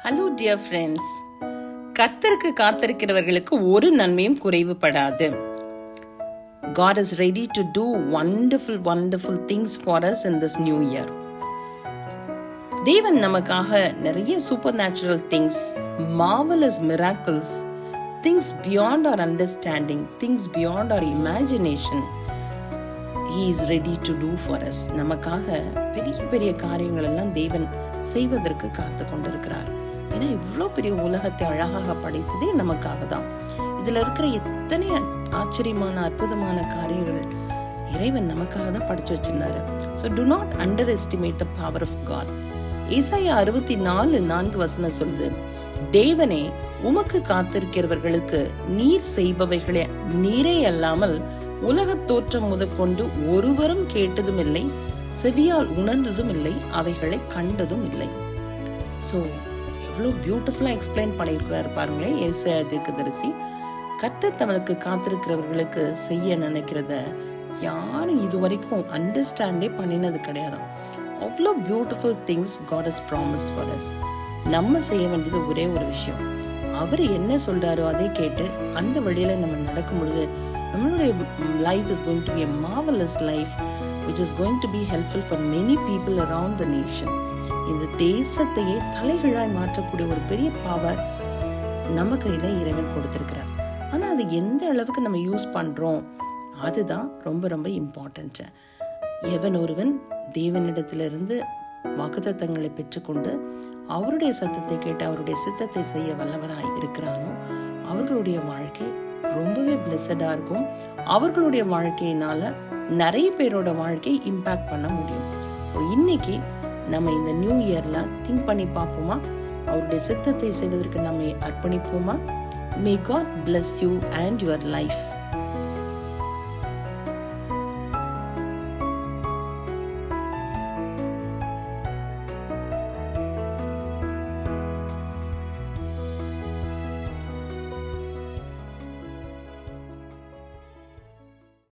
Hello dear friends, கர்த்தருக்கு காத்திருக்கிறவர்களுக்கு ஒரு நன்மையும் குறைவுபடாது. God is ready to do wonderful things for us in this new year. தேவன் நமக்காக நிறைய super natural things, marvelous miracles, things beyond our understanding, things beyond our imagination, He is ready to do for us. நமக்காக பெரிய பெரிய காரியங்கள் எல்லாம் தேவன் செய்வதற்கு காத்து கொண்டிருக்கிறார். ஏன்னா இவ்வளோ பெரிய உலகத்தை அழகாக படைத்ததே நமக்காக தான். இதுல இருக்கிற எத்தனை ஆச்சரியமான அற்புதமான காரியங்கள் இறைவன் நமக்காக தான் படிச்சு வச்சிருந்தாரு. So do not underestimate the power of God. ஏசாயா 64:4 சொல்லுது, தேவனே உமக்கு காத்திருக்கிறவர்களுக்கு நீர் செய்பவைகளே நீரே அல்லாமல் உலகத் தோற்றம் முதற்கொண்டு ஒருவரும் கேட்டதும் இல்லை, செவியால் உணர்ந்ததும் இல்லை, அவைகளை கண்டதும் இல்லை. ஸோ எவ்வளோ பியூட்டிஃபுல்லாக எக்ஸ்பிளைன் பண்ணியிருக்கிறாரு பாருங்களேன் ஏசாயா தீர்க்கதரிசி. கர்த்தர் தனக்கு காத்திருக்கிறவர்களுக்கு செய்ய நினைக்கிறத யாரும் இதுவரைக்கும் அண்டர்ஸ்டாண்டே பண்ணினது கிடையாது. அவ்வளோ beautiful things God has promise for us. நம்ம செய்ய வேண்டியது ஒரே ஒரு விஷயம், அவர் என்ன சொல்றாரோ அதை கேட்டு அந்த வழியில நம்ம நடக்கும் பொழுது நம்மளுடைய life is going to be a marvelous life which is going to be helpful for many people around the nation. இந்த தேசத்தையே தலைகீழாய் மாற்றக்கூடிய ஒரு பெரிய பவர் நம்ம கையில இறைவன் கொடுத்திருக்கிறார். ஆனா அது எந்த அளவுக்கு நம்ம யூஸ் பண்றோம் அதுதான் ரொம்ப ரொம்ப இம்பார்ட்டன்ட். எவன் ஒருவன் தேவனிடத்திலிருந்து வாக்குத்தத்தங்களை பெற்றுக்கொண்டு அவருடைய சத்தத்தை கேட்டு அவருடைய சித்தத்தை செய்ய வல்லவராய் இருக்கிறானோ அவர்களுடைய வாழ்க்கை ரொம்பவே பிளஸடா இருக்கும். அவர்களுடைய வாழ்க்கையினால நிறைய பேரோட வாழ்க்கை இம்பாக்ட் பண்ண முடியும். ஸோ இன்னைக்கு நம்ம இந்த நியூ இயர்ல திங்க் பண்ணி பார்ப்போமா? அவருடைய சித்தத்தை செய்வதற்கு நம்மை அர்ப்பணிப்போமா? May God bless you and your life.